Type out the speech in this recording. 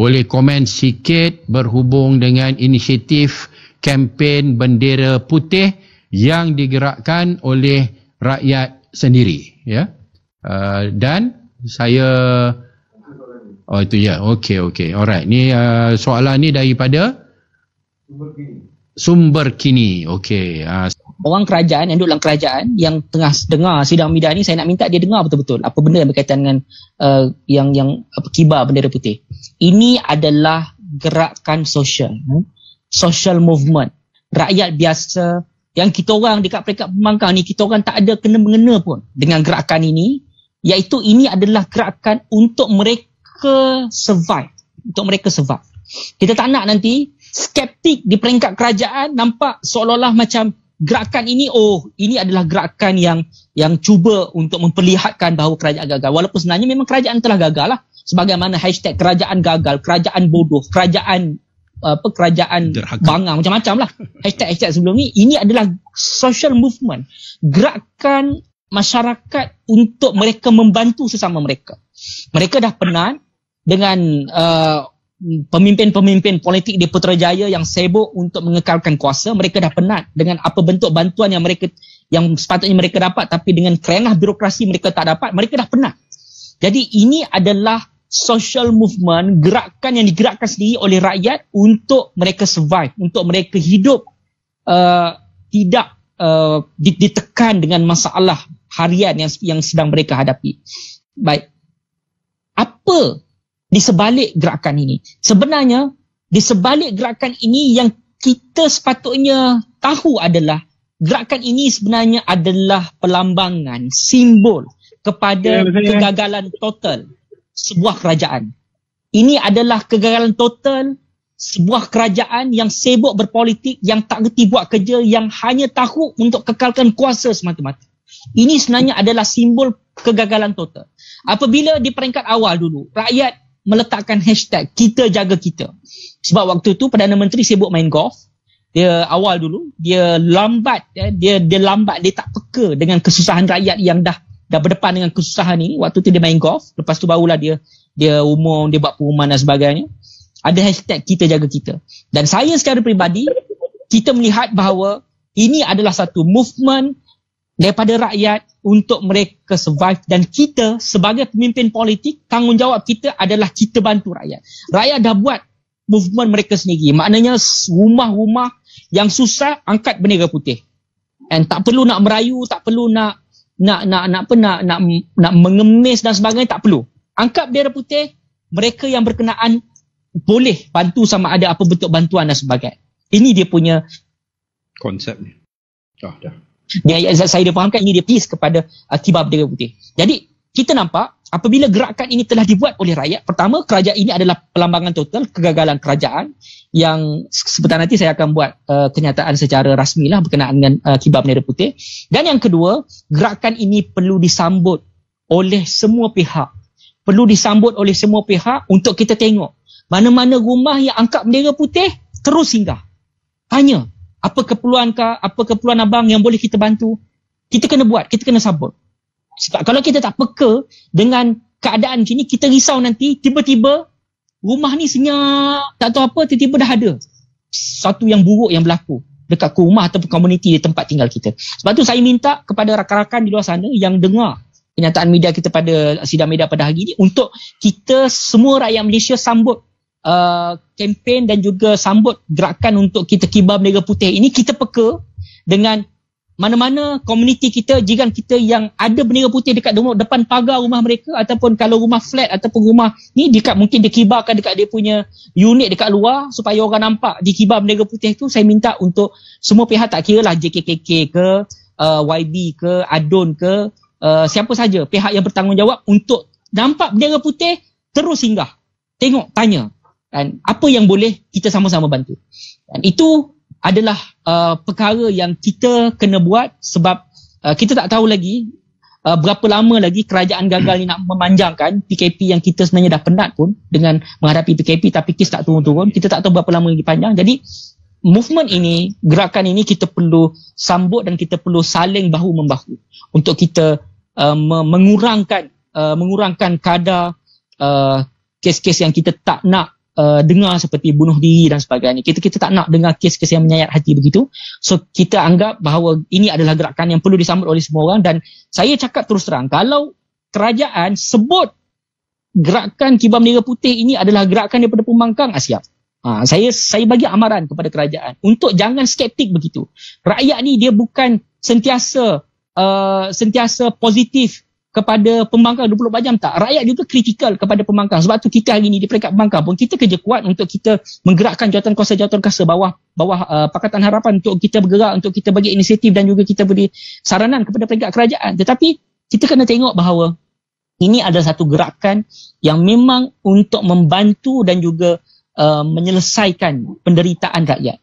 boleh komen sikit berhubung dengan inisiatif kempen bendera putih yang digerakkan oleh rakyat sendiri, ya. Dan saya itu ya. Okey. Alright. Ni soalan ni daripada Sumber Kini. Okey. Orang kerajaan yang duduk dalam kerajaan yang tengah dengar sidang media ni, saya nak minta dia dengar betul-betul apa benda yang berkaitan dengan yang kibar bendera putih. Ini adalah gerakan sosial, social movement. Rakyat biasa yang kita orang dekat peringkat pembangkang ni, kita orang tak ada kena-mengena pun dengan gerakan ini, iaitu ini adalah gerakan untuk mereka survive. Kita tak nak nanti skeptik di peringkat kerajaan nampak seolah-olah macam gerakan ini, ini adalah gerakan yang cuba untuk memperlihatkan bahawa kerajaan gagal. Walaupun sebenarnya memang kerajaan telah gagal lah. Sebagaimana hashtag kerajaan gagal, kerajaan bodoh, kerajaan bangang, macam-macam lah hashtag sebelum ni. Ini adalah social movement, gerakan masyarakat untuk mereka membantu sesama mereka. Mereka dah penat dengan pemimpin-pemimpin politik di Putrajaya yang sibuk untuk mengekalkan kuasa. Mereka dah penat dengan apa bentuk bantuan yang sepatutnya mereka dapat, tapi dengan kerana birokrasi mereka tak dapat. Mereka dah penat. Jadi ini adalah social movement, gerakan yang digerakkan sendiri oleh rakyat untuk mereka survive, untuk mereka hidup tidak ditekan dengan masalah harian yang sedang mereka hadapi. Baik. Apa di sebalik gerakan ini? Sebenarnya di sebalik gerakan ini yang kita sepatutnya tahu adalah gerakan ini sebenarnya adalah pelambangan, simbol kepada kegagalan total sebuah kerajaan. Ini adalah kegagalan total sebuah kerajaan yang sibuk berpolitik, yang tak reti buat kerja, yang hanya tahu untuk kekalkan kuasa semata-mata. Ini sebenarnya adalah simbol kegagalan total. Apabila di peringkat awal dulu rakyat meletakkan hashtag kita jaga kita, sebab waktu tu Perdana Menteri sibuk main golf. Dia awal dulu dia lambat, dia lambat, dia tak peka dengan kesusahan rakyat yang dah berdepan dengan kesusahan ini. Waktu tu dia main golf, lepas tu barulah dia umum, dia buat pengumuman dan sebagainya. Ada hashtag kita jaga kita. Dan saya secara peribadi, kita melihat bahawa ini adalah satu movement daripada rakyat untuk mereka survive, dan kita sebagai pemimpin politik, tanggungjawab kita adalah kita bantu rakyat. Rakyat dah buat movement mereka sendiri. Maknanya rumah-rumah yang susah angkat bendera putih. And tak perlu nak merayu, tak perlu nak mengemis dan sebagainya, tak perlu. Angkat bendera putih, mereka yang berkenaan boleh bantu sama ada apa bentuk bantuan dan sebagainya. Ini dia punya konsepnya. Dah. Saya difahamkan ini dia peace kepada kibar bendera putih. Jadi kita nampak apabila gerakan ini telah dibuat oleh rakyat, pertama, kerajaan ini adalah pelambangan total kegagalan kerajaan yang sebentar nanti saya akan buat kenyataan secara rasmi lah berkenaan dengan kibar bendera putih. Dan yang kedua, gerakan ini perlu disambut oleh semua pihak. Perlu disambut oleh semua pihak untuk kita tengok mana-mana rumah yang angkat bendera putih, terus singgah. Tanya, apa keperluan abang yang boleh kita bantu? Kita kena buat, kita kena sambut. Sebab kalau kita tak peka dengan keadaan macam ni, kita risau nanti tiba-tiba rumah ni senyap, tak tahu apa, tiba-tiba dah ada satu yang buruk yang berlaku dekat rumah ataupun komuniti di tempat tinggal kita. Sebab tu saya minta kepada rakan-rakan di luar sana yang dengar kenyataan media kita pada sidang media pada hari ini, untuk kita semua rakyat Malaysia sambut kempen dan juga sambut gerakan untuk kita kibar bendera putih ini. Kita peka dengan mana-mana komuniti kita, jiran kita yang ada bendera putih dekat depan pagar rumah mereka, ataupun kalau rumah flat ataupun rumah ni mungkin dikibarkan dekat dia punya unit dekat luar supaya orang nampak dikibar bendera putih tu. Saya minta untuk semua pihak, tak kira lah JKKK ke YB ke ADUN ke siapa saja pihak yang bertanggungjawab, untuk nampak bendera putih terus singgah, tengok, tanya, dan apa yang boleh kita sama-sama bantu. Dan itu adalah perkara yang kita kena buat, sebab kita tak tahu lagi berapa lama lagi kerajaan gagal ni nak memanjangkan PKP yang kita sebenarnya dah penat pun dengan menghadapi PKP, tapi kes tak turun-turun. Kita tak tahu berapa lama lagi panjang. Jadi movement ini, gerakan ini kita perlu sambut dan kita perlu saling bahu-membahu untuk kita mengurangkan kadar kes-kes yang kita tak nak dengar seperti bunuh diri dan sebagainya. Kita tak nak dengar kes-kes yang menyayat hati begitu. So kita anggap bahawa ini adalah gerakan yang perlu disambut oleh semua orang, dan saya cakap terus terang, kalau kerajaan sebut gerakan Kibar Bendera Putih ini adalah gerakan daripada pembangkang, siap. Saya bagi amaran kepada kerajaan untuk jangan skeptik begitu. Rakyat ni dia bukan sentiasa positif kepada pembangkang 24 jam, tak. Rakyat juga kritikal kepada pembangkang. Sebab tu kita hari ni di peringkat pembangkang pun kita kerja kuat untuk kita menggerakkan jawatan kuasa bawah Pakatan Harapan untuk kita bergerak, untuk kita bagi inisiatif dan juga kita beri saranan kepada peringkat kerajaan. Tetapi kita kena tengok bahawa ini adalah satu gerakan yang memang untuk membantu dan juga menyelesaikan penderitaan rakyat.